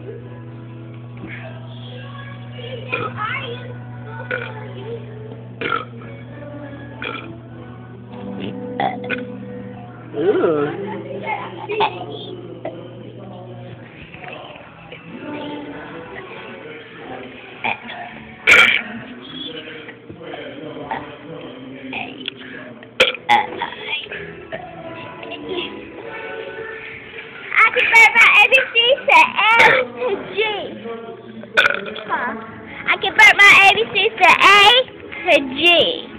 I can burn my ABCs to A to G. Huh? I can burn my ABCs to A to G.